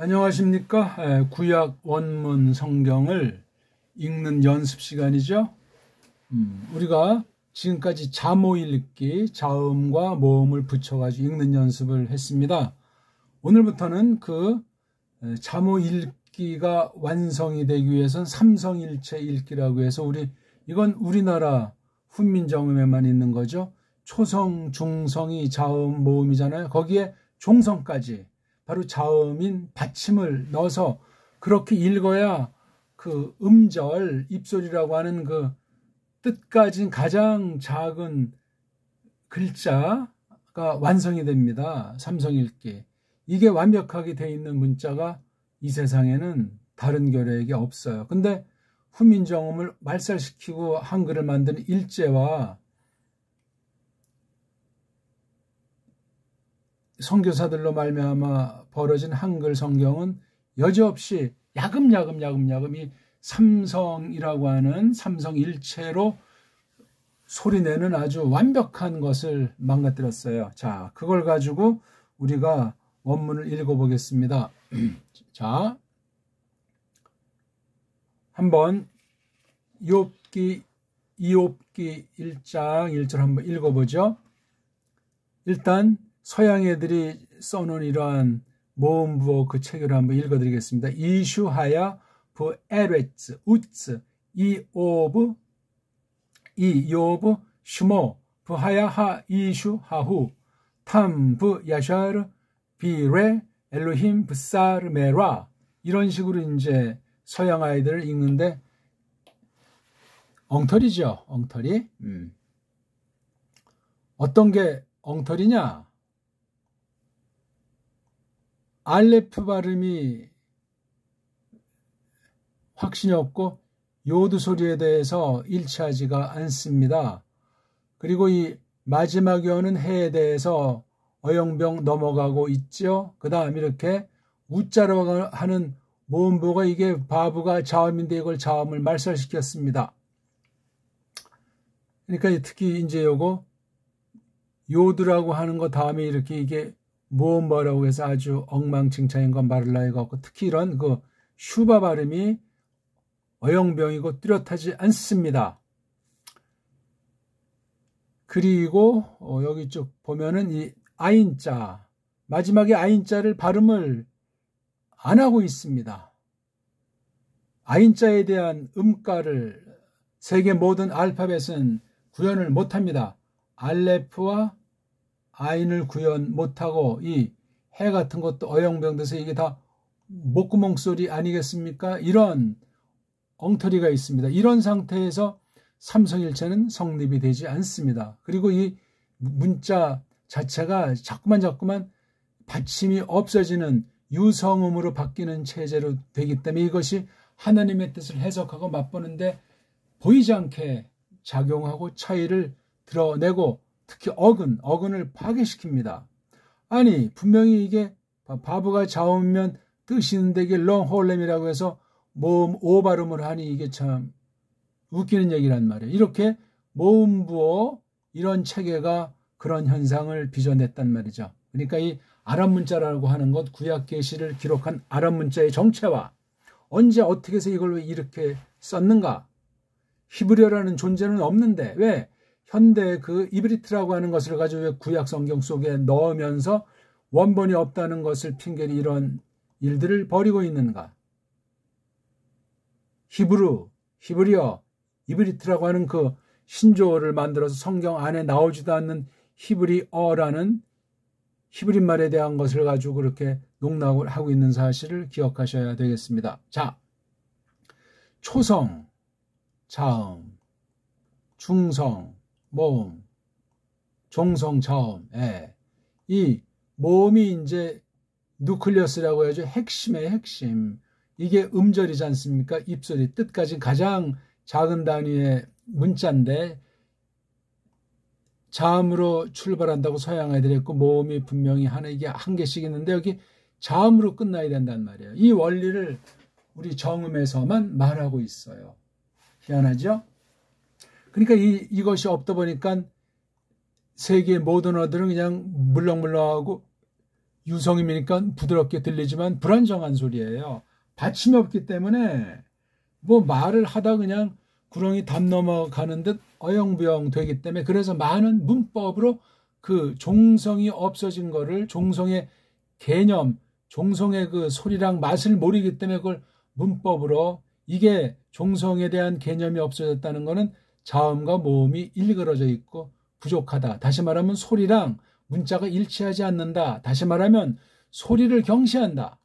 안녕하십니까? 구약 원문 성경을 읽는 연습 시간이죠. 우리가 지금까지 자모 읽기, 자음과 모음을 붙여가지고 읽는 연습을 했습니다. 오늘부터는 그 자모 읽기가 완성이 되기 위해서는 삼성일체 읽기라고 해서 이건 우리나라 훈민정음에만 있는 거죠. 초성, 중성이 자음, 모음이잖아요. 거기에 종성까지 바로 자음인 받침을 넣어서 그렇게 읽어야 그 음절, 입소리라고 하는 그 뜻까진 가장 작은 글자가 완성이 됩니다. 삼성읽기. 이게 완벽하게 돼 있는 문자가 이 세상에는 다른 결에게 없어요. 근데 훈민정음을 말살시키고 한글을 만드는 일제와 선교사들로 말미암아 벌어진 한글 성경은 여지없이 야금야금 이 삼성이라고 하는 삼성일체로 소리내는 아주 완벽한 것을 망가뜨렸어요. 자, 그걸 가지고 우리가 원문을 읽어보겠습니다. 자, 한번 이욥기 1장 1절 한번 읽어보죠. 일단 서양 애들이 써놓은 이러한 모음부어 그 책을 한번 읽어드리겠습니다. 이슈하야 부 에레츠 우츠 이오브 슈모 부하야 하 이슈 하후 탐 부 야샤르 비레 엘로힘 부사르 메라. 이런 식으로 이제 서양 아이들을 읽는데 엉터리죠. 엉터리. 어떤 게 엉터리냐? 알레프 발음이 확신이 없고 요드 소리에 대해서 일치하지가 않습니다. 그리고 이 마지막에 오는 해에 대해서 어영병 넘어가고 있죠. 그 다음 이렇게 우자라고 하는 모음부가 이게 바부가 자음인데 이걸 자음을 말살시켰습니다. 그러니까 특히 이제 요거 요드라고 하는 거 다음에 이렇게 이게 모음바라고 해서 아주 엉망진창인 건 말을 나위가 없고 특히 이런 그 슈바 발음이 어영병이고 뚜렷하지 않습니다. 그리고 여기 쭉 보면은 이 아인자 마지막에 아인자를 발음을 안 하고 있습니다. 아인자에 대한 음가를 세계 모든 알파벳은 구현을 못합니다. 알레프와 아인을 구현 못하고 이 해 같은 것도 어영병돼서 이게 다 목구멍 소리 아니겠습니까? 이런 엉터리가 있습니다. 이런 상태에서 삼성일체는 성립이 되지 않습니다. 그리고 이 문자 자체가 자꾸만 받침이 없어지는 유성음으로 바뀌는 체제로 되기 때문에 이것이 하나님의 뜻을 해석하고 맛보는데 보이지 않게 작용하고 차이를 드러내고 특히 어근을 파괴시킵니다. 아니 분명히 이게 바보가 자오면 뜻이 있는데 이게 롱홀렘이라고 해서 모음 오 발음을 하니 이게 참 웃기는 얘기란 말이에요. 이렇게 모음부어 이런 체계가 그런 현상을 빚어냈단 말이죠. 그러니까 이 아랍 문자라고 하는 것 구약 계시를 기록한 아랍 문자의 정체와 언제 어떻게 해서 이걸 왜 이렇게 썼는가? 히브리어라는 존재는 없는데 왜 현대 그 이브리트라고 하는 것을 가지고 왜 구약 성경 속에 넣으면서 원본이 없다는 것을 핑계로 이런 일들을 벌이고 있는가? 히브리어, 이브리트라고 하는 그 신조어를 만들어서 성경 안에 나오지도 않는 히브리어라는 히브리말에 대한 것을 가지고 그렇게 농락을 하고 있는 사실을 기억하셔야 되겠습니다. 자, 초성, 자음, 중성, 모음, 종성, 자음. 이 모음이 이제 누클리어스라고 해야죠. 핵심의 핵심. 이게 음절이지 않습니까? 입소리, 뜻까지 가장 작은 단위의 문자인데 자음으로 출발한다고 서양 애들이 했고 모음이 분명히 이게 한 개씩 있는데 여기 자음으로 끝나야 된단 말이에요. 이 원리를 우리 정음에서만 말하고 있어요. 희한하죠? 그러니까 이것이 없다 보니까 세계의 모든 어들은 그냥 물렁물렁하고 유성임이니까 부드럽게 들리지만 불안정한 소리예요. 받침이 없기 때문에 뭐 말을 하다 그냥 구렁이 담 넘어가는 듯 어영부영 되기 때문에, 그래서 많은 문법으로 그 종성이 없어진 거를, 종성의 개념, 종성의 그 소리랑 맛을 모르기 때문에 그걸 문법으로, 이게 종성에 대한 개념이 없어졌다는 거는 자음과 모음이 일그러져 있고 부족하다. 다시 말하면 소리랑 문자가 일치하지 않는다. 다시 말하면 소리를 경시한다.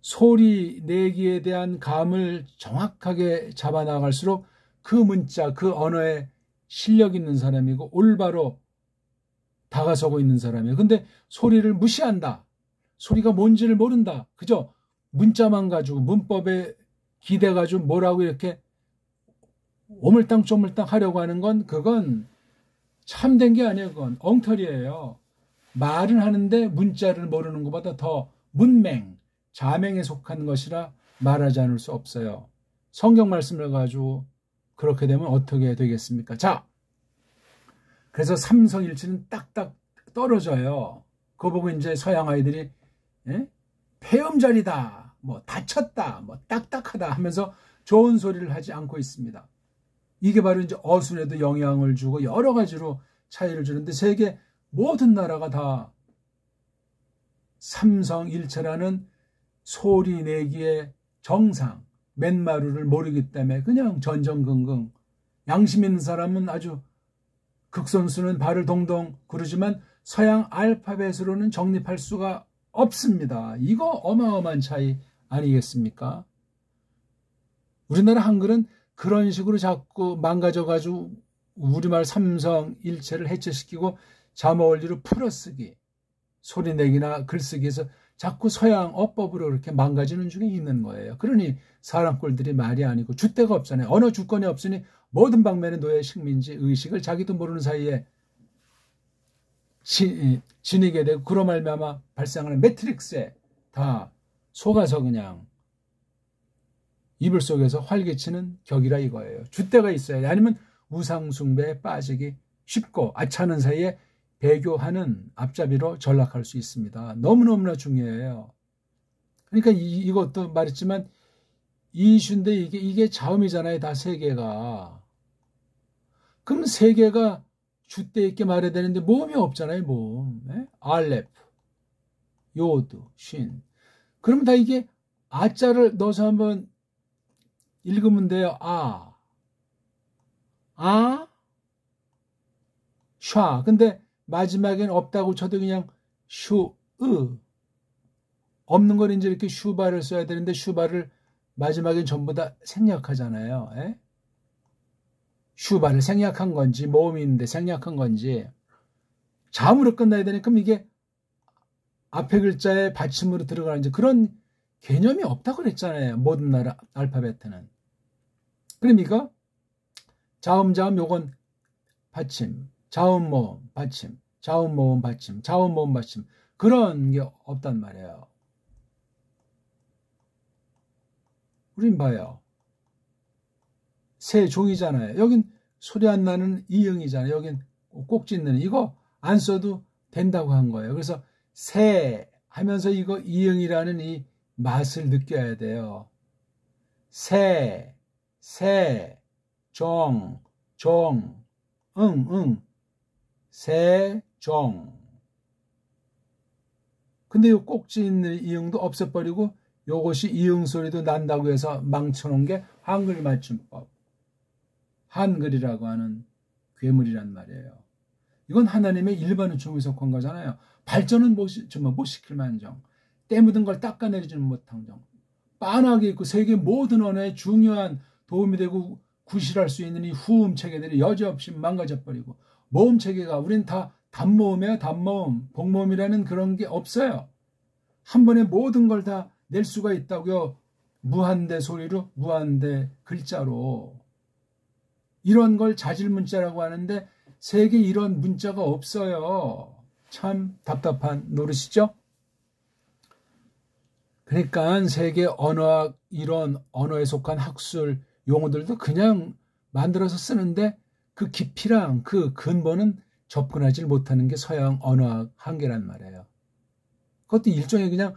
소리 내기에 대한 감을 정확하게 잡아나갈수록 그 문자, 그 언어에 실력 있는 사람이고 올바로 다가서고 있는 사람이에요. 근데 소리를 무시한다. 소리가 뭔지를 모른다. 그저 문자만 가지고 문법에 기대가지고 뭐라고 이렇게 오물땅조물땅 하려고 하는 건, 그건 참된 게 아니에요. 그건 엉터리예요. 말은 하는데 문자를 모르는 것보다 더 문맹, 자맹에 속한 것이라 말하지 않을 수 없어요. 성경 말씀을 가지고 그렇게 되면 어떻게 되겠습니까? 자, 그래서 삼성일치는 딱딱 떨어져요. 그거 보고 이제 서양 아이들이 폐음절이다, 뭐 다쳤다, 뭐 딱딱하다 하면서 좋은 소리를 하지 않고 있습니다. 이게 바로 이제 어순에도 영향을 주고 여러 가지로 차이를 주는데, 세계 모든 나라가 다 삼성일체라는 소리 내기의 정상, 맨마루를 모르기 때문에 그냥 전전긍긍. 양심 있는 사람은 아주 극선수는 발을 동동 구르지만 서양 알파벳으로는 정립할 수가 없습니다. 이거 어마어마한 차이 아니겠습니까? 우리나라 한글은 그런 식으로 자꾸 망가져가지고 우리말 삼성일체를 해체시키고 자모원리로 풀어쓰기, 소리내기나 글쓰기에서 자꾸 서양 어법으로 이렇게 망가지는 중에 있는 거예요. 그러니 사람 꼴들이 말이 아니고 줏대가 없잖아요. 언어 주권이 없으니 모든 방면의 노예 식민지 의식을 자기도 모르는 사이에 지니게 되고, 그로 말미암아 발생하는 매트릭스에 다 속아서 그냥 이불 속에서 활개치는 격이라 이거예요. 줏대가 있어야 돼. 아니면 우상숭배에 빠지기 쉽고 아차하는 사이에 배교하는 앞잡이로 전락할 수 있습니다. 너무너무나 중요해요. 그러니까 이것도 말했지만 이슈인데 이게 자음이잖아요. 다 세 개가. 그럼 세 개가 줏대 있게 말해야 되는데 모음이 없잖아요. 모음. 알레프, 요드, 쉰. 그럼 다 이게 아자를 넣어서 한번 읽으면 돼요. 샤. 근데 마지막엔 없다고 쳐도 그냥 슈, 없는 걸 이제 이렇게 슈바를 써야 되는데 슈바를 마지막엔 전부 다 생략하잖아요. 슈바를 생략한 건지, 모음이 있는데 생략한 건지, 자음으로 끝나야 되니까 그럼 이게 앞에 글자에 받침으로 들어가는지 그런 개념이 없다고 그랬잖아요. 모든 나라 알파벳에는. 그럼 이거 자음 요건 받침, 자음 모음 받침, 자음 모음 받침, 자음 모음 받침, 그런 게 없단 말이에요. 우린 봐요. 새 종이잖아요. 여긴 소리 안 나는 이응이잖아요. 여긴 꼭 짖는, 이거 안 써도 된다고 한 거예요. 그래서 새 하면서 이거 이응이라는 이 맛을 느껴야 돼요. 새, 종, 세종. 근데 이 꼭지 있는 이응도 없애버리고 요것이 이응 소리도 난다고 해서 망쳐놓은 게 한글 맞춤법. 한글이라고 하는 괴물이란 말이에요. 이건 하나님의 일반 유충에 속한 거잖아요. 발전은 못 시킬 만정, 때 묻은 걸 닦아내리지는 못한 정, 빤하게 있고 세계 모든 언어에 중요한 도움이 되고 구실할 수 있는 이 후음 체계들이 여지없이 망가져버리고, 모음 체계가 우린 다 단모음이에요. 단모음, 복모음이라는 그런 게 없어요. 한 번에 모든 걸 다 낼 수가 있다고요. 무한대 소리로, 무한대 글자로. 이런 걸 자질문자라고 하는데 세계 이런 문자가 없어요. 참 답답한 노릇이죠. 그러니까 세계 언어학, 이런 언어에 속한 학술 용어들도 그냥 만들어서 쓰는데 그 깊이랑 그 근본은 접근하지 못하는 게 서양 언어학 한계란 말이에요. 그것도 일종의 그냥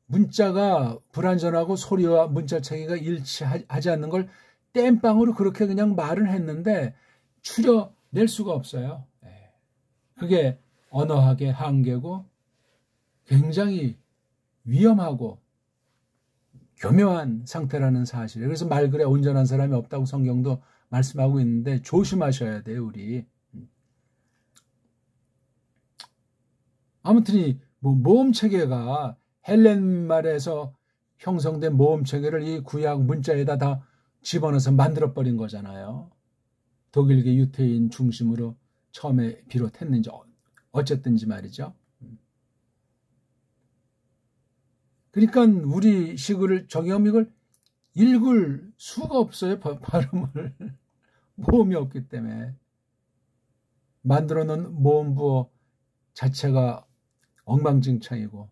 문자가 불완전하고 소리와 문자 체계가 일치하지 않는 걸 땜빵으로 그렇게 그냥 말을 했는데 추려낼 수가 없어요. 그게 언어학의 한계고 굉장히 위험하고 교묘한 상태라는 사실. 그래서 말글에 온전한 사람이 없다고 성경도 말씀하고 있는데 조심하셔야 돼요, 우리. 아무튼 이 모음 체계가 헬렌 말에서 형성된 모음 체계를 이 구약 문자에다 다 집어넣어서 만들어 버린 거잖아요. 독일계 유태인 중심으로 처음에 비롯했는지 어쨌든지 말이죠. 그러니까 우리 식을 정의하면 이걸 읽을 수가 없어요. 발음을. 모음이 없기 때문에. 만들어 놓은 모음부어 자체가 엉망진창이고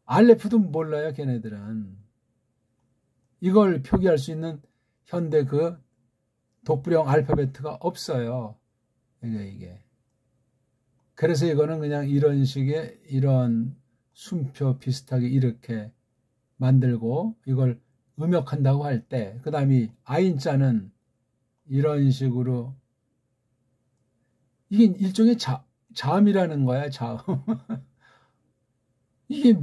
알레프도 몰라요. 걔네들은. 이걸 표기할 수 있는 현대 그 독불형 알파벳가 없어요. 이게. 그래서 이거는 그냥 이런 식의 이런 순표 비슷하게 이렇게 만들고 이걸 음역한다고 할 때 그 다음에 아인자는 이런 식으로 이게 일종의 자음이라는 거야. 자음. 이게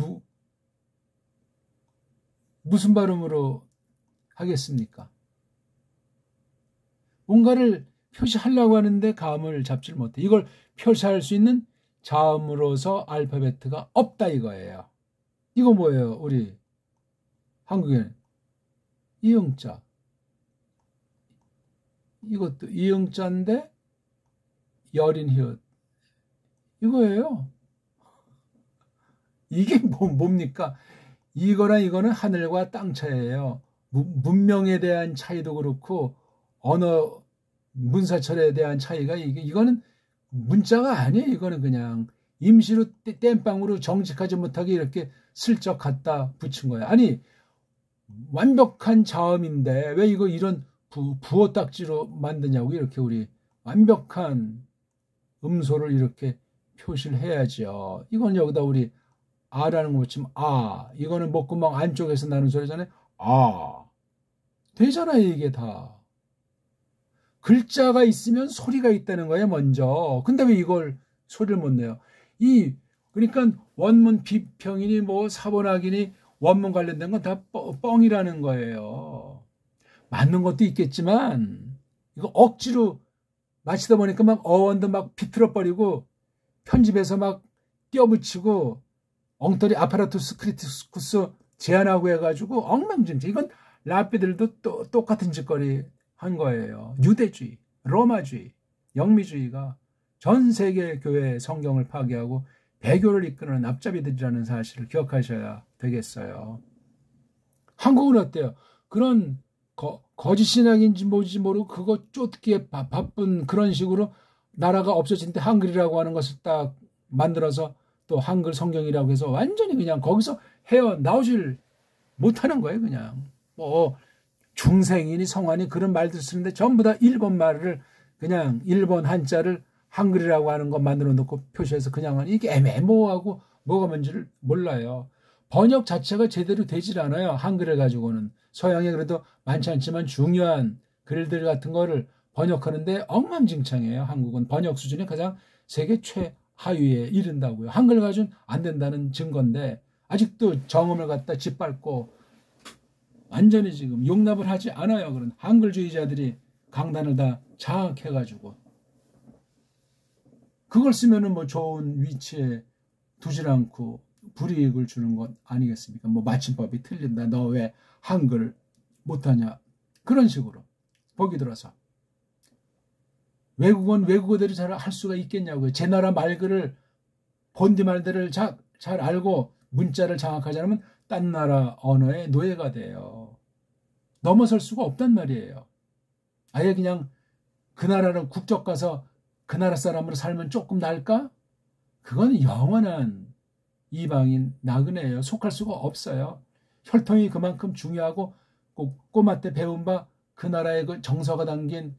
무슨 발음으로 하겠습니까? 뭔가를 표시하려고 하는데 감을 잡지를 못해. 이걸 표시할 수 있는 자음으로서 알파벳가 없다 이거예요. 이거 뭐예요? 우리 한국에는 이응자. 이것도 이응자인데 여린 히읗. 이거예요. 이게 뭡니까? 이거랑 이거는 하늘과 땅 차이예요. 문명에 대한 차이도 그렇고 언어 문사철에 대한 차이가 이거는 문자가 아니에요. 이거는 그냥 임시로 땜빵으로 정직하지 못하게 이렇게 슬쩍 갖다 붙인 거예요. 아니 완벽한 자음인데 왜 이거 이런 부호 딱지로 만드냐고. 이렇게 우리 완벽한 음소를 이렇게 표시를 해야죠. 이건 여기다 우리 아라는 거 붙이면 이거는 목구멍 안쪽에서 나는 소리잖아요. 되잖아요. 이게 다. 글자가 있으면 소리가 있다는 거예요, 먼저. 근데 왜 이걸 소리를 못 내요? 그러니까 원문 비평이니 뭐 사본학이니 원문 관련된 건 다 뻥이라는 거예요. 맞는 것도 있겠지만 이거 억지로 마치다 보니까 막 어원도 막 비틀어 버리고 편집해서 막 띄어붙이고 엉터리 아파라투스 크리티쿠스 제안하고 해가지고 엉망진창. 이건 라삐들도 또 똑같은 짓거리 한 거예요. 유대주의, 로마주의, 영미주의가 전 세계 교회 성경을 파괴하고 배교를 이끄는 앞잡이들이라는 사실을 기억하셔야 되겠어요. 한국은 어때요? 그런 거짓 신앙인지 뭔지 모르고 그거 쫓기에 바쁜 그런 식으로 나라가 없어진 때 한글이라고 하는 것을 딱 만들어서 또 한글 성경이라고 해서 완전히 그냥 거기서 헤어나오질 못하는 거예요. 그냥 뭐 중생이니 성환이 그런 말들 쓰는데 전부 다 일본 말을 그냥 일본 한자를 한글이라고 하는 거 만들어 놓고 표시해서 그냥 하니 이게 애매모호하고 뭐가 뭔지를 몰라요. 번역 자체가 제대로 되질 않아요. 한글을 가지고는. 서양에 그래도 많지 않지만 중요한 글들 같은 거를 번역하는데 엉망진창이에요. 한국은 번역 수준이 가장 세계 최하위에 이른다고요. 한글 가지고는 안 된다는 증거인데 아직도 정음을 갖다 짓밟고 완전히 지금 용납을 하지 않아요. 그런 한글주의자들이 강단을 다 장악해가지고 그걸 쓰면은 뭐 좋은 위치에 두질 않고 불이익을 주는 것 아니겠습니까? 뭐 맞춤법이 틀린다. 너 왜 한글 못하냐? 그런 식으로 보기 들어서 외국어는 외국어대로 잘 할 수가 있겠냐고요. 제 나라 말글을 본디 말들을 잘 알고 문자를 장악하지 않으면 딴 나라 언어의 노예가 돼요. 넘어설 수가 없단 말이에요. 아예 그냥 그 나라로 국적 가서 그 나라 사람으로 살면 조금 나을까? 그건 영원한 이방인 나그네예요. 속할 수가 없어요. 혈통이 그만큼 중요하고 꼬마 때 배운 바 그 나라의 그 정서가 담긴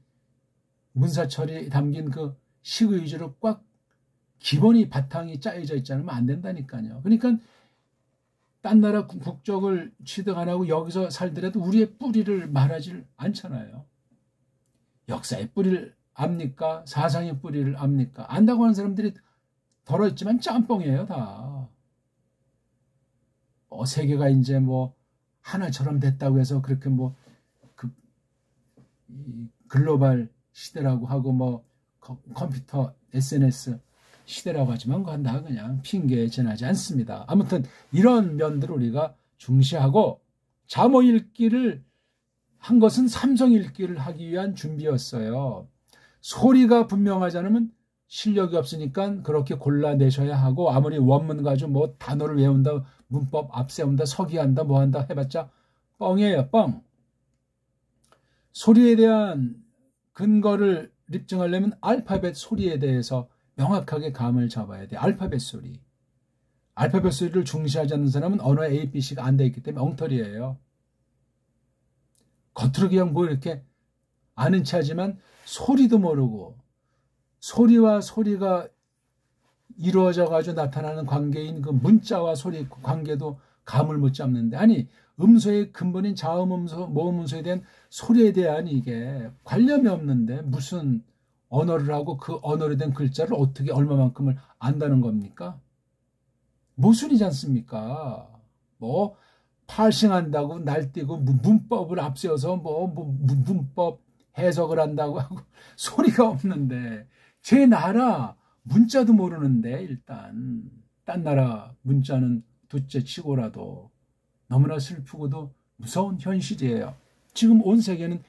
문사철이 담긴 그 식의 위주로 꽉 기본이 바탕이 짜여져 있지 않으면 안 된다니까요. 그러니까 딴 나라 국적을 취득 안 하고 여기서 살더라도 우리의 뿌리를 말하지 않잖아요. 역사의 뿌리를 압니까? 사상의 뿌리를 압니까? 안다고 하는 사람들이 덜어있지만 짬뽕이에요, 다. 세계가 이제 뭐 하나처럼 됐다고 해서 그렇게 뭐 글로벌 시대라고 하고 뭐 컴퓨터 SNS 시대라고 하지만 그건 다 그냥 핑계에 지나지 않습니다. 아무튼 이런 면들을 우리가 중시하고 잠오 읽기를 한 것은 삼성 읽기를 하기 위한 준비였어요. 소리가 분명하지 않으면 실력이 없으니까 그렇게 골라내셔야 하고, 아무리 원문 가지고 뭐 단어를 외운다, 문법 앞세운다, 서기한다, 뭐한다 해봤자 뻥이에요, 뻥. 소리에 대한 근거를 입증하려면 알파벳 소리에 대해서 명확하게 감을 잡아야 돼요. 알파벳 소리. 알파벳 소리를 중시하지 않는 사람은 언어 ABC가 안 돼 있기 때문에 엉터리예요. 겉으로 그냥 뭐 이렇게 아는 체 하지만 소리도 모르고, 소리와 소리가 이루어져 가지고 나타나는 관계인 그 문자와 소리 관계도 감을 못 잡는데, 아니 음소의 근본인 자음음소, 모음음소에 대한 소리에 대한 이게 관념이 없는데 무슨 언어를 하고 그 언어로 된 글자를 어떻게 얼마만큼을 안다는 겁니까? 모순이지 않습니까? 뭐 팔싱한다고 날뛰고 문법을 앞세워서 뭐 문법 해석을 한다고 하고 소리가 없는데, 제 나라 문자도 모르는데 일단 딴 나라 문자는 둘째 치고라도 너무나 슬프고도 무서운 현실이에요. 지금 온 세계는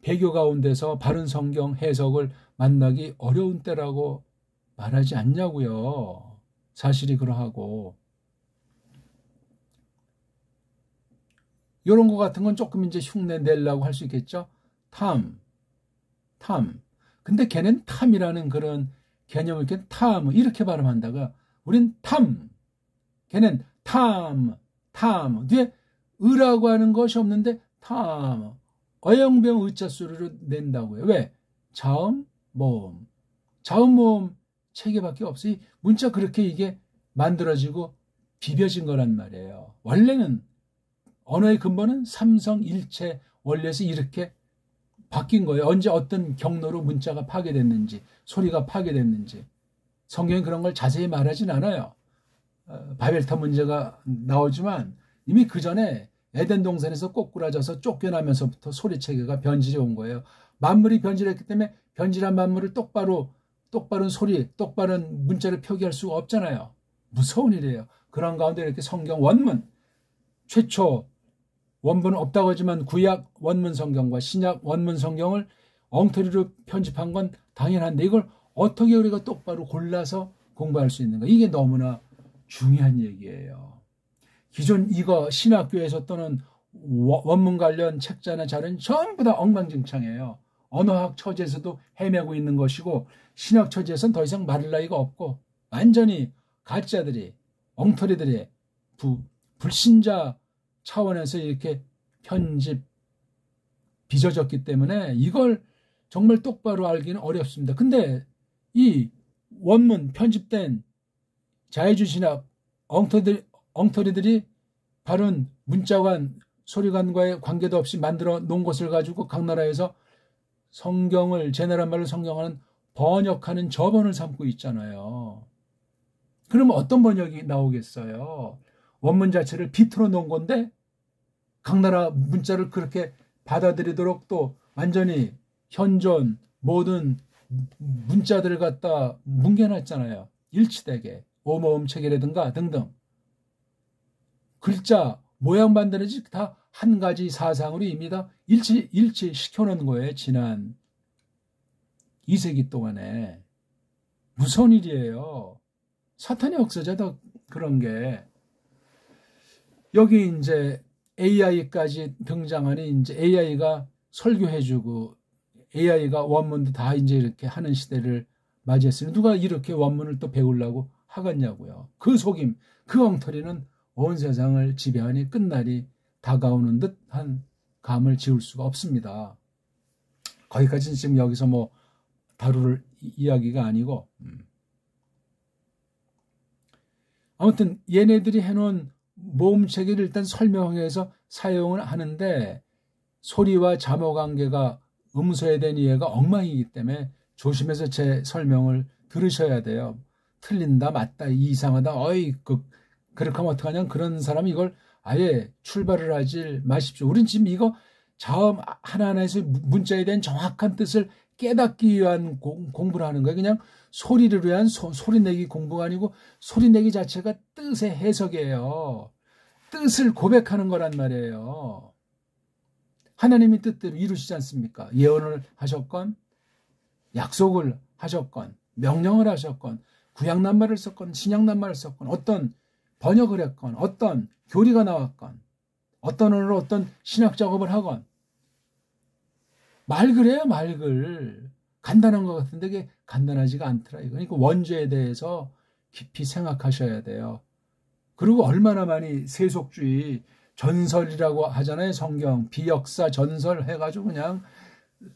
배교 가운데서 바른 성경 해석을 만나기 어려운 때라고 말하지 않냐고요. 사실이 그러하고. 이런 거 같은 건 조금 이제 흉내 내려고 할 수 있겠죠. 탐. 근데 걔는 탐이라는 그런 개념을 이렇게 탐 이렇게 발음한다가 우린 탐. 걔는 탐. 뒤에 으라고 하는 것이 없는데 탐. 어영병 의자 소리로 낸다고요. 왜? 자음, 모음. 자음, 모음 세 개밖에 없어요. 문자 그렇게 이게 만들어지고 비벼진 거란 말이에요. 원래는 언어의 근본은 삼성일체 원리에서 이렇게 바뀐 거예요. 언제 어떤 경로로 문자가 파괴됐는지, 소리가 파괴됐는지. 성경이 그런 걸 자세히 말하진 않아요. 바벨탑 문제가 나오지만 이미 그 전에 에덴 동산에서 꼬꾸라져서 쫓겨나면서부터 소리 체계가 변질해 온 거예요. 만물이 변질했기 때문에 변질한 만물을 똑바른 소리, 똑바른 문자를 표기할 수가 없잖아요. 무서운 일이에요. 그런 가운데 이렇게 성경 원문, 최초 원본은 없다고 하지만 구약 원문 성경과 신약 원문 성경을 엉터리로 편집한 건 당연한데, 이걸 어떻게 우리가 똑바로 골라서 공부할 수 있는가? 이게 너무나 중요한 얘기예요. 기존 이거 신학교에서 또는 원문 관련 책자나 자료는 전부 다 엉망진창이에요. 언어학 처지에서도 헤매고 있는 것이고, 신학 처지에서는 더 이상 말할 나위가 없고, 완전히 가짜들이, 엉터리들이 불신자 차원에서 이렇게 편집 빚어졌기 때문에 이걸 정말 똑바로 알기는 어렵습니다. 근데 이 원문 편집된 자유주의신학 엉터리들이 바른 문자관, 소리관과의 관계도 없이 만들어 놓은 것을 가지고 각 나라에서 성경을, 제 나라 말로 성경하는 번역하는 저번을 삼고 있잖아요. 그러면 어떤 번역이 나오겠어요? 원문 자체를 비틀어 놓은 건데 각 나라 문자를 그렇게 받아들이도록 또 완전히 현존 모든 문자들을 갖다 뭉개놨잖아요. 일치되게 오모음 체계라든가 등등. 글자 모양 만드는지 다 한 가지 사상으로 이미 다 일치시켜놓은 거예요. 지난 2세기 동안에. 무서운 일이에요. 사탄의 역사자다 그런 게. 여기 이제 AI까지 등장하니 이제 AI가 설교해주고 AI가 원문도 다 이제 이렇게 하는 시대를 맞이했으니 누가 이렇게 원문을 또 배우려고 하겠냐고요. 그 속임, 그 엉터리는 온 세상을 지배하니 끝날이 다가오는 듯한 감을 지울 수가 없습니다. 거기까지는 지금 여기서 뭐 다룰 이야기가 아니고 아무튼 얘네들이 해놓은 모음체계를 일단 설명해서 사용을 하는데 소리와 자모 관계가 음소에 대한 이해가 엉망이기 때문에 조심해서 제 설명을 들으셔야 돼요. 틀린다, 맞다, 이상하다, 어이, 그렇게 하면 어떡하냐. 그런 사람은 이걸 아예 출발을 하지 마십시오. 우린 지금 이거 자음 하나하나에서 문자에 대한 정확한 뜻을 깨닫기 위한 공부를 하는 거예요. 그냥 소리를 위한 소리 내기 공부가 아니고 소리 내기 자체가 뜻의 해석이에요. 뜻을 고백하는 거란 말이에요. 하나님이 뜻대로 이루시지 않습니까? 예언을 하셨건 약속을 하셨건 명령을 하셨건 구약난말을 썼건 신약난말을 썼건 어떤 번역을 했건 어떤 교리가 나왔건 어떤 언어로 어떤 신학 작업을 하건 말글이에요. 말글. 간단한 것 같은데 그게 간단하지가 않더라. 그러니까 원죄에 대해서 깊이 생각하셔야 돼요. 그리고 얼마나 많이 세속주의 전설이라고 하잖아요. 성경 비역사 전설 해가지고 그냥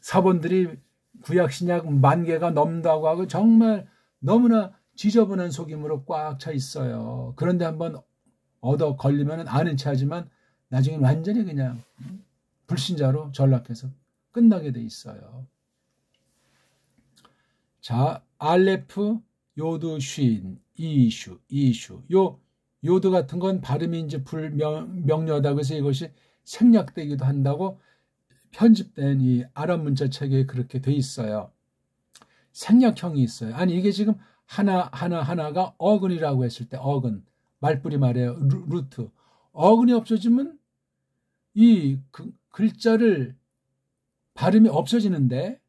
사본들이 구약 신약 10,000개가 넘다고 하고 정말 너무나 지저분한 속임으로 꽉 차 있어요. 그런데 한번 얻어 걸리면 아는 체 하지만 나중에 완전히 그냥 불신자로 전락해서 끝나게 돼 있어요. 자, 알레프, 요드, 쉰, 이슈. 요 요드 같은 건 발음이 이제 불명료하다고 해서 이것이 생략되기도 한다고 편집된 이 아랍 문자 체계에 그렇게 돼 있어요. 생략형이 있어요. 아니 이게 지금 하나가 어근이라고 했을 때 어근, 말뿌리 말이에요. 루트. 어근이 없어지면 이 글자를 발음이 없어지는데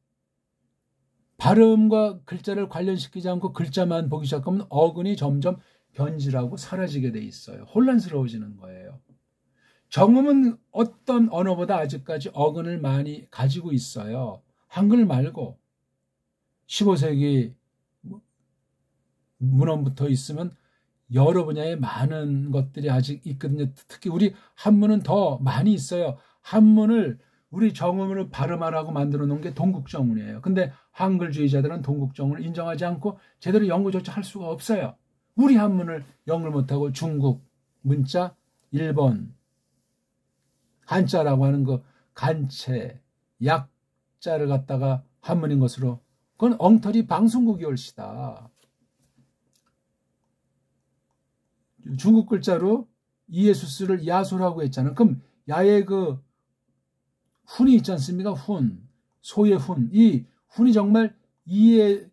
발음과 글자를 관련시키지 않고 글자만 보기 시작하면 어근이 점점 변질하고 사라지게 돼 있어요. 혼란스러워지는 거예요. 정음은 어떤 언어보다 아직까지 어근을 많이 가지고 있어요. 한글 말고 15세기 문헌부터 있으면 여러 분야에 많은 것들이 아직 있거든요. 특히 우리 한문은 더 많이 있어요. 한문을 우리 정음으로 발음하라고 만들어 놓은 게 동국정문이에요. 근데 한글주의자들은 동국정문을 인정하지 않고 제대로 연구조차 할 수가 없어요. 우리 한문을 연구를 못하고 중국 문자, 일본 한자라고 하는 그 간체, 약자를 갖다가 한문인 것으로 그건 엉터리 방송국이 올시다. 중국 글자로 이에수스를 야소라고 했잖아요. 그럼 야의 그 훈이 있지 않습니까? 훈, 소의 훈. 이 훈이 정말 이에수스랑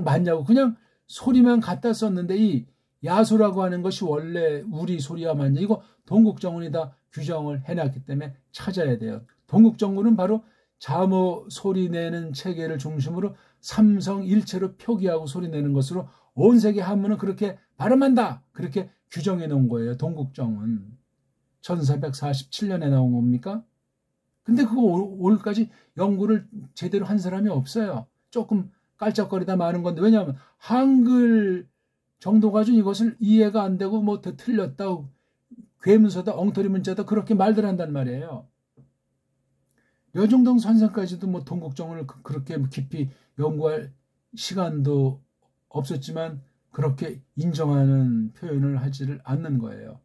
맞냐고 그냥 소리만 갖다 썼는데 이 야소라고 하는 것이 원래 우리 소리와 맞냐. 이거 동국정문이다 규정을 해놨기 때문에 찾아야 돼요. 동국정문은 바로 자모 소리 내는 체계를 중심으로 삼성 일체로 표기하고 소리 내는 것으로 온 세계 한문은 그렇게 발음한다. 그렇게 규정해 놓은 거예요. 동국정은 1447년에 나온 겁니까? 근데 그거 오늘까지 연구를 제대로 한 사람이 없어요. 조금 깔짝거리다 마는 건데 왜냐하면 한글 정도 가지고 이것을 이해가 안 되고 뭐 더 틀렸다 괴문서다 엉터리 문자다 그렇게 말들 한단 말이에요. 여종동 선생까지도 뭐 동국정을 그렇게 깊이 연구할 시간도 없었지만 그렇게 인정하는 표현을 하지를 않는 거예요.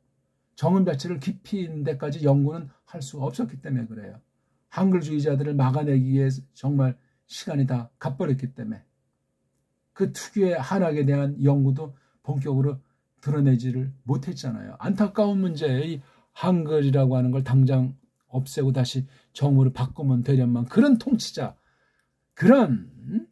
정음 자체를 깊이 있는 데까지 연구는 할 수가 없었기 때문에 그래요. 한글주의자들을 막아내기 위해 정말 시간이 다 갓버렸기 때문에 그 특유의 한학에 대한 연구도 본격으로 드러내지를 못했잖아요. 안타까운 문제예요. 이 한글이라고 하는 걸 당장 없애고 다시 정으로 바꾸면 되련만 그런 통치자, 그런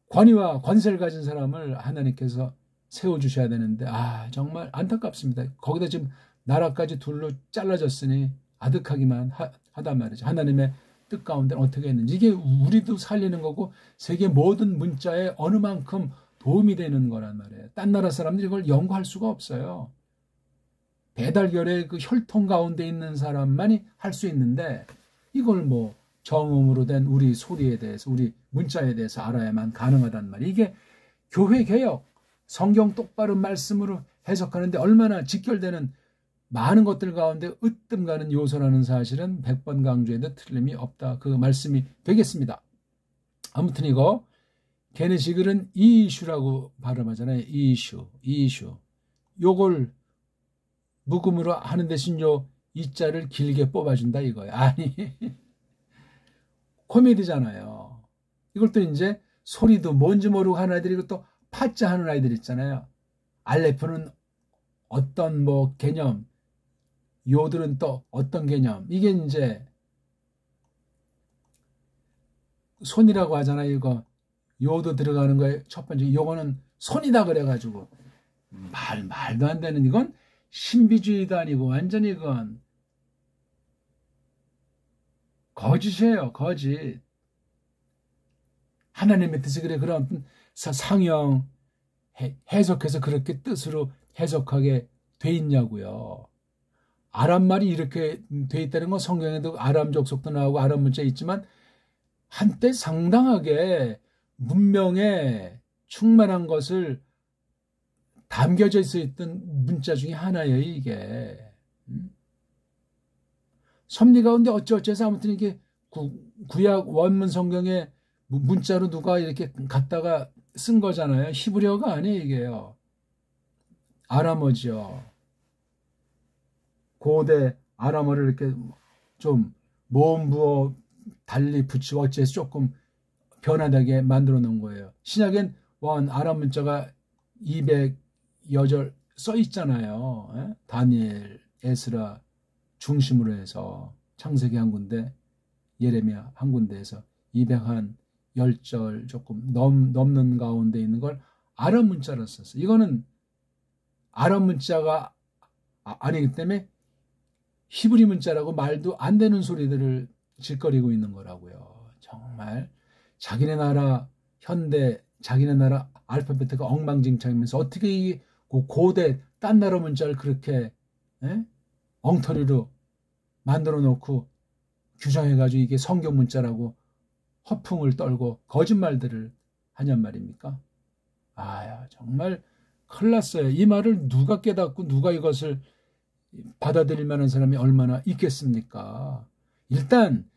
권위와 권세를 가진 사람을 하나님께서 세워주셔야 되는데 정말 안타깝습니다. 거기다 지금 나라까지 둘로 잘라졌으니 아득하기만 하단 말이죠. 하나님의 뜻 가운데는 어떻게 했는지 이게 우리도 살리는 거고 세계 모든 문자에 어느 만큼 도움이 되는 거란 말이에요. 딴 나라 사람들이 이걸 연구할 수가 없어요. 배달결의 그 혈통 가운데 있는 사람만이 할 수 있는데 이걸 뭐 정음으로 된 우리 소리에 대해서 우리 문자에 대해서 알아야만 가능하단 말이에요. 이게 교회개혁, 성경 똑바로 말씀으로 해석하는데 얼마나 직결되는 많은 것들 가운데 으뜸 가는 요소라는 사실은 100번 강조해도 틀림이 없다. 그 말씀이 되겠습니다. 아무튼 이거 게네시글은 이슈라고 발음하잖아요. 이슈. 요걸 묵음으로 하는 대신 요 이자를 길게 뽑아준다 이거야. 아니 코미디잖아요. 이걸 또 이제 소리도 뭔지 모르고 하는 아이들이 또 파자 하는 아이들 있잖아요. 알레프는 어떤 뭐 개념, 요들은 또 어떤 개념. 이게 이제 손이라고 하잖아요. 이거 요도 들어가는 거에 첫 번째 요거는 손이다 그래가지고 말도 안 되는 이건 신비주의도 아니고 완전히 이건 거짓이에요. 거짓. 하나님의 뜻이 그래 그런 상형 해석해서 그렇게 뜻으로 해석하게 돼 있냐고요. 아람 말이 이렇게 돼 있다는 건 성경에도 아람 족속도 나오고 아람 문자 있지만 한때 상당하게 문명에 충만한 것을 담겨져 있었던 문자 중에 하나예요, 이게. 섭리 가운데 어쩌어째서 아무튼 이게 구약 원문 성경에 문자로 누가 이렇게 갖다가 쓴 거잖아요. 히브리어가 아니에요, 이게요. 아람어죠. 고대 아람어를 이렇게 좀 모음 부어 달리 붙이고 어째서 조금 변화되게 만들어 놓은 거예요. 신약엔 아람 문자가 200여 절 써 있잖아요. 다니엘, 에스라 중심으로 해서 창세기 한 군데, 예레미야 한 군데에서 210절 조금 넘는 가운데 있는 걸 아람 문자로 썼어요. 이거는 아람 문자가 아니기 때문에 히브리 문자라고 말도 안 되는 소리들을 짓거리고 있는 거라고요. 정말 자기네 나라 현대 자기네 나라 알파벳가 엉망진창이면서 어떻게 이 고대 딴 나라 문자를 그렇게 엉터리로 만들어 놓고 규정해가지고 이게 성경 문자라고 허풍을 떨고 거짓말들을 하냔 말입니까? 정말 큰일 났어요. 이 말을 누가 깨닫고 누가 이것을 받아들일 만한 사람이 얼마나 있겠습니까? 일단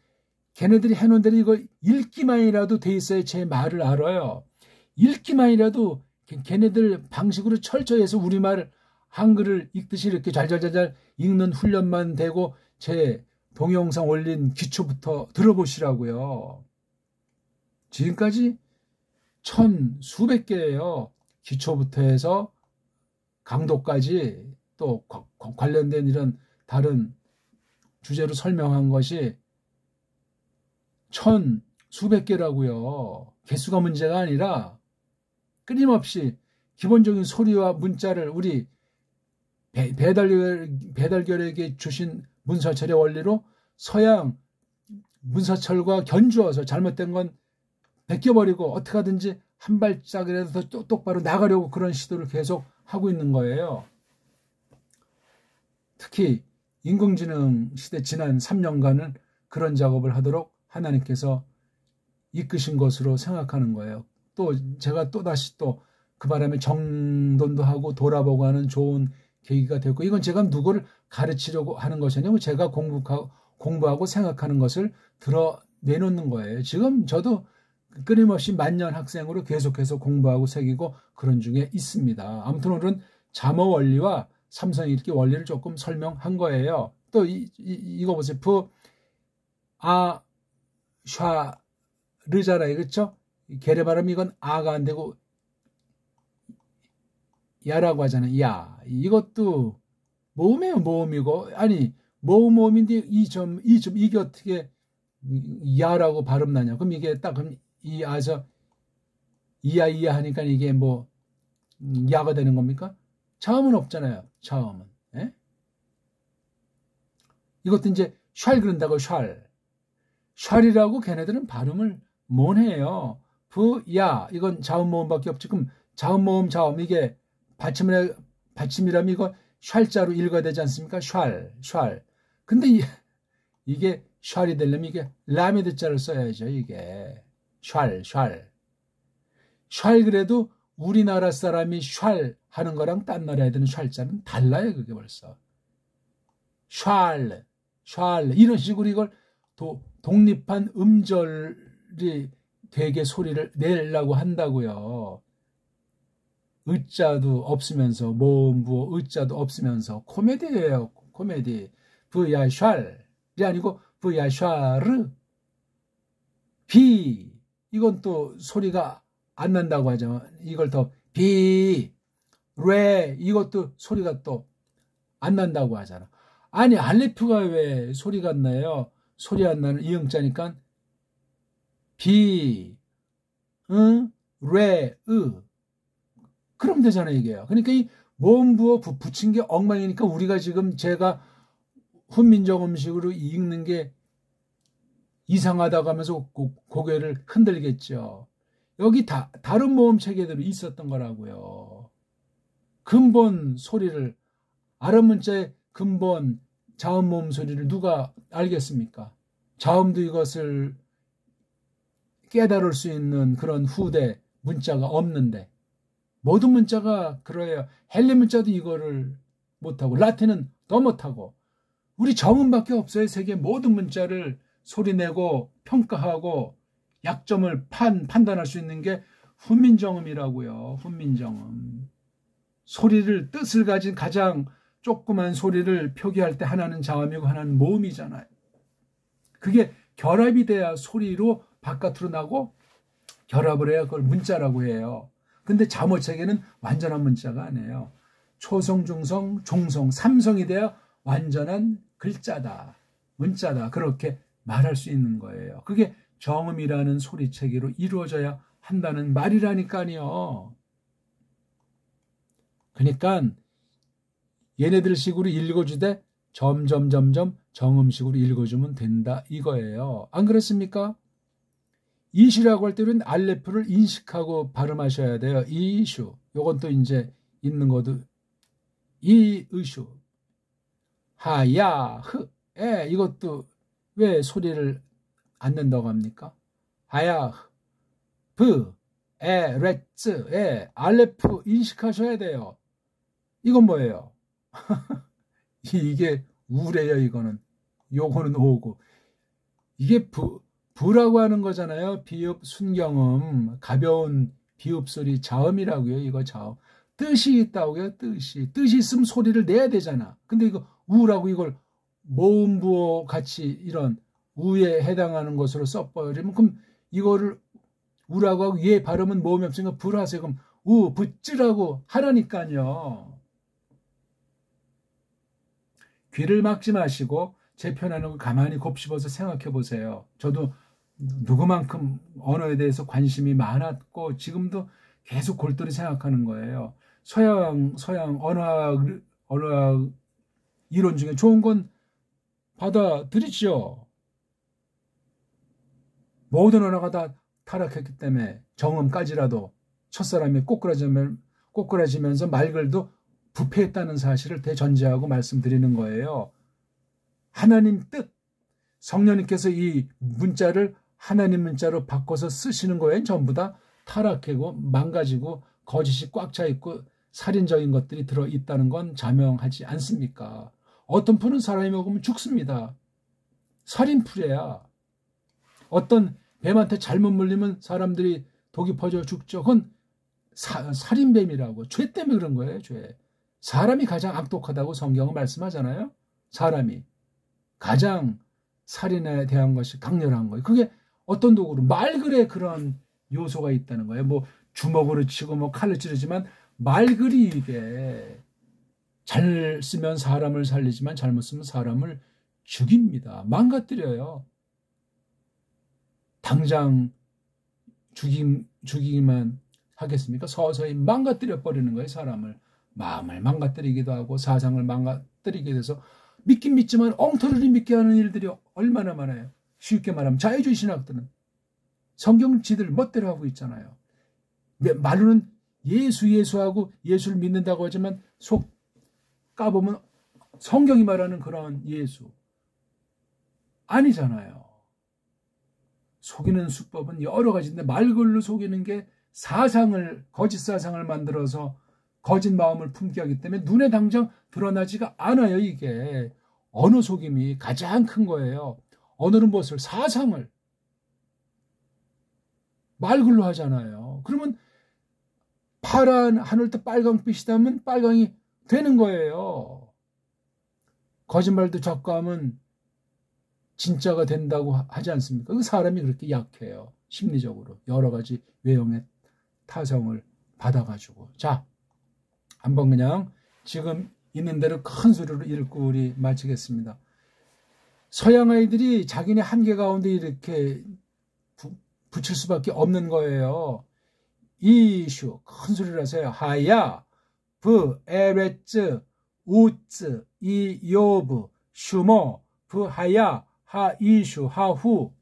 걔네들이 해놓은 대로 이거 읽기만이라도 돼 있어야 제 말을 알아요. 읽기만이라도 걔네들 방식으로 철저히 해서 우리말 한글을 읽듯이 이렇게 잘잘잘잘 읽는 훈련만 되고 제 동영상 올린 기초부터 들어보시라고요. 지금까지 수백 개예요. 기초부터 해서 강도까지 또 관련된 이런 다른 주제로 설명한 것이 수백 개라고요. 개수가 문제가 아니라 끊임없이 기본적인 소리와 문자를 우리 배달결에게 주신 문서철의 원리로 서양 문서철과 견주어서 잘못된 건 베껴버리고 어떻게 하든지 한 발짝이라도 더 똑바로 나가려고 그런 시도를 계속 하고 있는 거예요. 특히 인공지능 시대 지난 3년간은 그런 작업을 하도록 하나님께서 이끄신 것으로 생각하는 거예요. 또 제가 또다시 또 그 바람에 정돈도 하고 돌아보고 하는 좋은 계기가 됐고, 이건 제가 누구를 가르치려고 하는 것이 아니고 제가 공부하고 생각하는 것을 내놓는 거예요. 지금 저도 끊임없이 만년 학생으로 계속해서 공부하고 새기고 그런 중에 있습니다. 아무튼 오늘은 잠어 원리와 삼성이 이렇게 원리를 조금 설명한 거예요. 또 이거 보세요. 르잖아요. 그렇죠? 게레 발음 이건 아가 안 되고 야라고 하잖아요. 야. 이것도 모음이에요. 모음이고. 아니 모음인데 이게 어떻게 야라고 발음 나냐. 그럼 이게 딱 그럼 이야 하니까 이게 뭐 야가 되는 겁니까? 자음은 없잖아요. 자음은. 예? 이것도 이제 샬 그런다고 샬이라고 걔네들은 발음을 못 해요. 야 이건 자음 모음밖에 없지. 그럼 자음 모음 자음 이게 받침이라면 이거 샬자로 읽어야 되지 않습니까? 샬. 근데 이게 샬이 되려면 이게 라미드 자를 써야죠. 이게 샬 그래도 우리나라 사람이 샬 하는 거랑 딴 나라 애들은 샬자는 달라요. 그게 벌써 샬 이런 식으로 이걸 독립한 음절이 되게 소리를 내려고 한다고요. 의자도 없으면서 모음부호 의자도 없으면서 코미디예요. 코미디. 브야샬이 아니고 브야샤르. 비 이건 또 소리가 안 난다고 하죠. 이걸 더 비, 레 이것도 소리가 또 안 난다고 하잖아. 아니 알레프가 왜 소리가 안 나요? 소리 안 나는 이음자니까 비, 레, 그럼 되잖아요 이게요. 그러니까 이 모음부호 붙인 게 엉망이니까 우리가 지금 제가 훈민정 음식으로 읽는 게 이상하다고 하면서 고개를 흔들겠죠. 여기 다른 모음 체계들이 있었던 거라고요. 근본 소리를 아랍 문자의 근본 자음 모음 소리를 누가 알겠습니까? 자음도 이것을 깨달을 수 있는 그런 후대 문자가 없는데 모든 문자가 그래요. 헬레 문자도 이거를 못하고 라틴은 더 못하고 우리 정음밖에 없어요. 세계 모든 문자를 소리내고 평가하고 약점을 판단할 수 있는 게 훈민정음이라고요. 훈민정음. 소리를 뜻을 가진 가장 조그만 소리를 표기할 때 하나는 자음이고 하나는 모음이잖아요. 그게 결합이 돼야 소리로 바깥으로 나고 결합을 해야 그걸 문자라고 해요. 근데 자모체계는 완전한 문자가 아니에요. 초성, 중성, 종성, 삼성이 돼야 완전한 글자다. 문자다. 그렇게 말할 수 있는 거예요. 그게 정음이라는 소리체계로 이루어져야 한다는 말이라니까요. 그러니까 얘네들 식으로 읽어주되 점점 정음식으로 읽어주면 된다 이거예요. 안 그렇습니까? 이슈라고 할 때는 알레프를 인식하고 발음하셔야 돼요. 이슈. 요건 또 이제 있는 것도 이의슈. 하야흐. 이것도 왜 소리를 안 낸다고 합니까? 하야흐. 브. 레츠. 알레프 인식하셔야 돼요. 이건 뭐예요? 이게 우래요, 이거는. 요거는 오고. 이게 부라고 하는 거잖아요. 비읍, 순경음, 가벼운 비읍 소리, 자음이라고요. 이거 자음. 뜻이 있다고요, 뜻이. 뜻이 있으면 소리를 내야 되잖아. 근데 이거 우라고 이걸 모음부호 같이 이런 우에 해당하는 것으로 써버리면 그럼 이거를 우라고 하고 얘 발음은 모음이 없으니까 불하세요. 그럼 우, 붙지라고 하라니까요. 귀를 막지 마시고 제 표현하는 걸 가만히 곱씹어서 생각해 보세요. 저도 누구만큼 언어에 대해서 관심이 많았고 지금도 계속 골똘히 생각하는 거예요. 서양 언어학 이론 중에 좋은 건 받아들이죠. 모든 언어가 다 타락했기 때문에 정음까지라도 첫사람이 꼬꾸라지면서 말글도 부패했다는 사실을 대전제하고 말씀드리는 거예요. 하나님 뜻, 성령님께서 이 문자를 하나님 문자로 바꿔서 쓰시는 거에는 전부 다 타락하고 망가지고 거짓이 꽉 차 있고 살인적인 것들이 들어있다는 건 자명하지 않습니까? 어떤 풀은 사람이 먹으면 죽습니다. 살인풀이야. 어떤 뱀한테 잘못 물리면 사람들이 독이 퍼져 죽죠. 그건 살인뱀이라고. 죄 때문에 그런 거예요. 죄. 사람이 가장 악독하다고 성경은 말씀하잖아요. 사람이 가장 살인에 대한 것이 강렬한 거예요. 그게 어떤 도구로 말글에 그런 요소가 있다는 거예요. 뭐 주먹으로 치고 뭐 칼로 찌르지만 말글이 이게 잘 쓰면 사람을 살리지만 잘못 쓰면 사람을 죽입니다. 망가뜨려요. 당장 죽이기만 하겠습니까? 서서히 망가뜨려 버리는 거예요. 사람을. 마음을 망가뜨리기도 하고 사상을 망가뜨리게 돼서 믿긴 믿지만 엉터리를 믿게 하는 일들이 얼마나 많아요. 쉽게 말하면 자유주의 신학들은 성경 지들 멋대로 하고 있잖아요. 말로는 예수하고 예수를 믿는다고 하지만 속 까보면 성경이 말하는 그런 예수 아니잖아요. 속이는 수법은 여러 가지인데 말글로 속이는 게 거짓 사상을 만들어서 거짓 마음을 품게 하기 때문에 눈에 당장 드러나지가 않아요. 이게 언어 속임이 가장 큰 거예요. 언어는 무엇을? 사상을 말글로 하잖아요. 그러면 파란 하늘도 빨강빛이다면 빨강이 되는 거예요. 거짓말도 자꾸 하면 진짜가 된다고 하지 않습니까? 그 사람이 그렇게 약해요. 심리적으로 여러 가지 외형의 타성을 받아가지고. 자, 한번 그냥 지금 있는 대로 큰 소리로 읽고 우리 마치겠습니다. 서양 아이들이 자기네 한계 가운데 이렇게 붙일 수밖에 없는 거예요. 이슈 큰 소리로 하세요. 하야 브 에레츠 우츠 이요브 슈모 브 하야 하 이슈 하후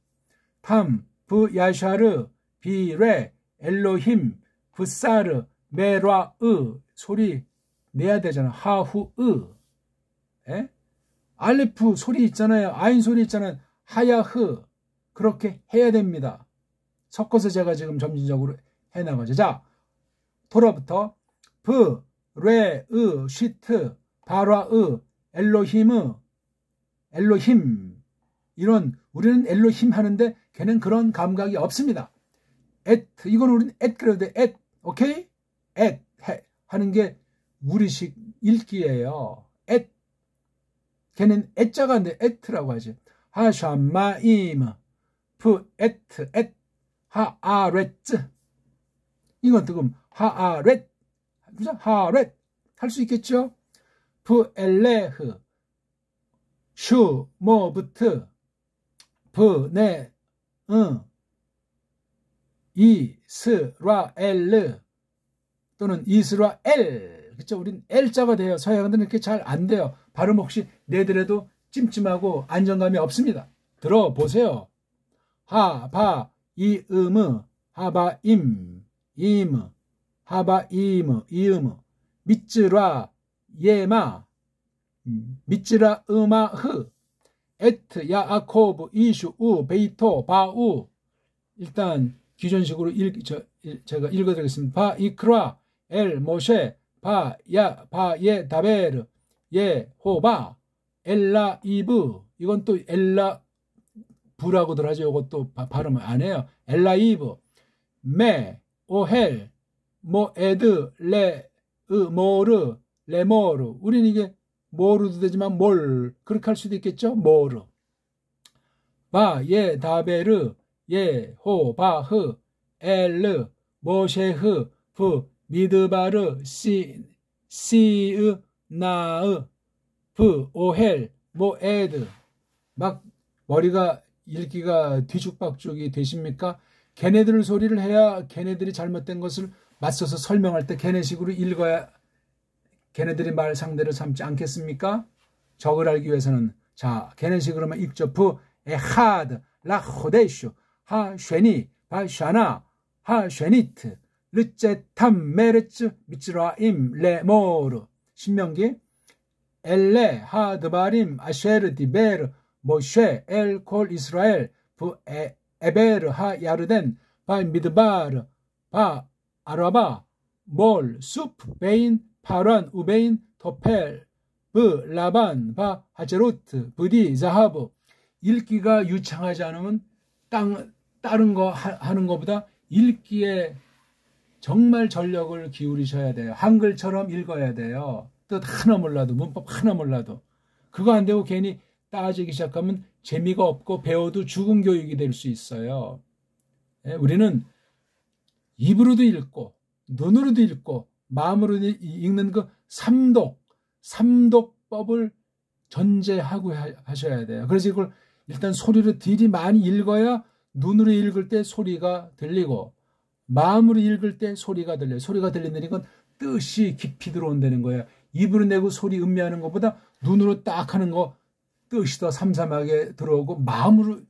탐 브 야샤르 비레 엘로힘 브사르 메라으 소리 내야 되잖아. 하후으 에? 알레프 소리 있잖아요. 아인 소리 있잖아요. 하야흐 그렇게 해야 됩니다. 섞어서 제가 지금 점진적으로 해나가죠. 자, 토라부터 브, 레, 으, 시트, 바라으, 엘로힘 이런 우리는 엘로힘 하는데 걔는 그런 감각이 없습니다. 에트 이건 우리는 엣 그래도 돼. 엣 오케이? 엣 하는 게 우리식 읽기예요. 엣 걔는 엣자가인데 에트라고 하지. 하샤마임 프 에트 엣 하아렛즈 이건 지금 하아렛 그죠? 하렛 할 수 있겠죠? 프 엘레흐 슈 모부트 브네 이스라엘 또는 이스라엘 그쵸? 우린 L자가 돼요. 서양들은 이렇게 잘 안 돼요. 발음 혹시 내더라도 찜찜하고 안정감이 없습니다. 들어보세요. 하바 이음으 하바임 이음 하바임 이음 미츠라 예마 미츠라 음아흐 에트 야아코브 이슈 우 베이토 바우 일단 기존식으로 제가 읽어드리겠습니다. 바 이크라 엘 모셰 바야 바예 다베르 예 호바 엘라 이브 이건 또 엘라 부라고들 하죠. 이것도 발음을 안 해요. 엘라 이브 메 오헬 모에드 레 모르 레모르 우리는 이게 모르도 되지만 몰 그렇게 할 수도 있겠죠. 모르 바 예 다베르 예 호바흐 엘르 모셰흐 브 미드바르 시으 나으 브 오헬 모에드 막 머리가 읽기가 뒤죽박죽이 되십니까? 걔네들 소리를 해야 걔네들이 잘못된 것을 맞서서 설명할 때 걔네식으로 읽어야 걔네들이 말 상대를 삼지 않겠습니까? 적을 알기 위해서는 자 걔네식으로만 읽죠. 브 에하드 라 호데슈 하 쉐니 바 샤나 하 쉐니트 르제탐 메르츠 미츠라임 레모르 신명기 엘레 하드바림 아쉐르 디베르 모쉐 엘콜 이스라엘 부 에베르 하 야르덴 바 미드바르 바 아라바 몰 수프 베인 파란 우베인 토펠 브 라반 바 하제로트 부디 자하브 읽기가 유창하지 않으면 다른 거 하는 것보다 읽기에 정말 전력을 기울이셔야 돼요. 한글처럼 읽어야 돼요. 뜻 하나 몰라도 문법 하나 몰라도 그거 안 되고 괜히 따지기 시작하면 재미가 없고 배워도 죽은 교육이 될 수 있어요. 우리는 입으로도 읽고 눈으로도 읽고 마음으로 읽는 그 삼독법을 전제하고 하셔야 돼요. 그래서 이걸 일단 소리로 많이 읽어야 눈으로 읽을 때 소리가 들리고 마음으로 읽을 때 소리가 들려요. 소리가 들린다는 건 뜻이 깊이 들어온다는 거예요. 입으로 내고 소리 음미하는 것보다 눈으로 딱 하는 거 뜻이 더 삼삼하게 들어오고 마음으로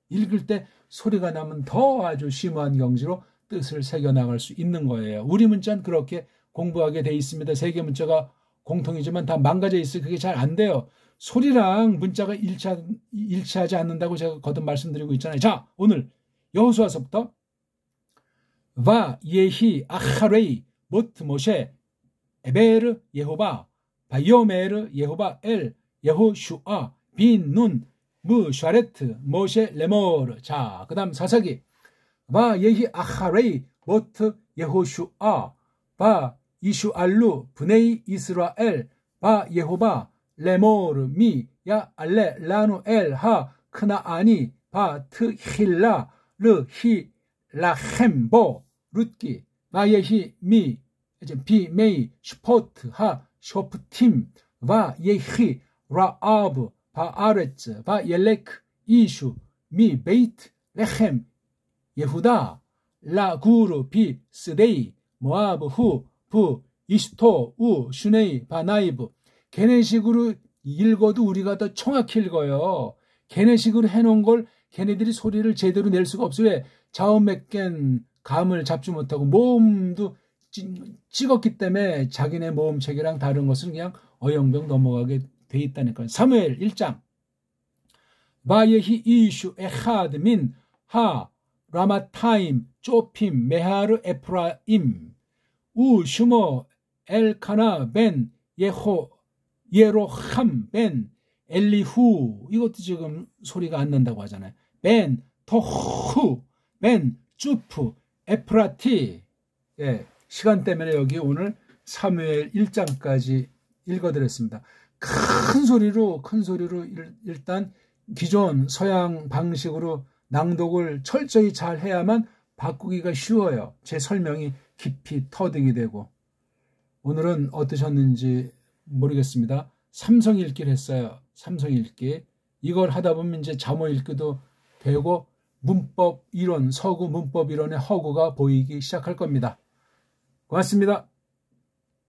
읽을 때 소리가 나면 더 아주 심오한 경지로 뜻을 새겨나갈 수 있는 거예요. 우리 문자는 그렇게 공부하게 돼 있습니다. 세계 문자가 공통이지만 다 망가져 있어요. 그게 잘 안 돼요. 소리랑 문자가 일치하지 않는다고 제가 거듭 말씀드리고 있잖아요. 자, 오늘 여호수아서부터 와 예히 아하레이 모트 모셰 에베르 예호바 바이오메르 예호바 엘 예호슈아 빈눈 무 샤레트 모셰 레모르. 자, 그 다음 사사기 와 예히 아하레이 모트 예호슈아 바 이슈알루 브네이 이스라엘 바 예호바 레모르 미 야 알레 라누 엘하 크나아니 바 트힐라 르히 라헴보 룻기 마예히 미 비메이 슈포트 하 쇼프팀 바 예히 라아브 바 아레츠 바 옐레크 이슈 미 베이트 레헴 예후다 라구르 비 스데이 모아브 후 부 이스토 우 슈네이 바나이브. 걔네식으로 읽어도 우리가 더 정확히 읽어요. 걔네식으로 해놓은 걸 걔네들이 소리를 제대로 낼 수가 없어요. 왜? 자음맥겐 감을 잡지 못하고 모음도 찍었기 때문에 자기네 모음책이랑 다른 것은 그냥 어영병 넘어가게 돼 있다니까요. 사무엘 1장 바예히 이슈 에하드 민 하 라마타임 쪼핌 메하르 에프라임 우 슈모 엘카나 벤 예로함 벤 엘리후. 이것도 지금 소리가 안 난다고 하잖아요. 벤 토후 벤 쭈프 에프라티. 예, 시간 때문에 여기 오늘 사무엘 1장까지 읽어드렸습니다. 큰 소리로 일단 기존 서양 방식으로 낭독을 철저히 잘 해야만 바꾸기가 쉬워요. 제 설명이 깊이 터득이 되고. 오늘은 어떠셨는지 모르겠습니다. 삼성 읽기를 했어요. 삼성 읽기. 이걸 하다 보면 이제 잠오 읽기도 되고 문법 이론, 서구 문법 이론의 허구가 보이기 시작할 겁니다. 고맙습니다.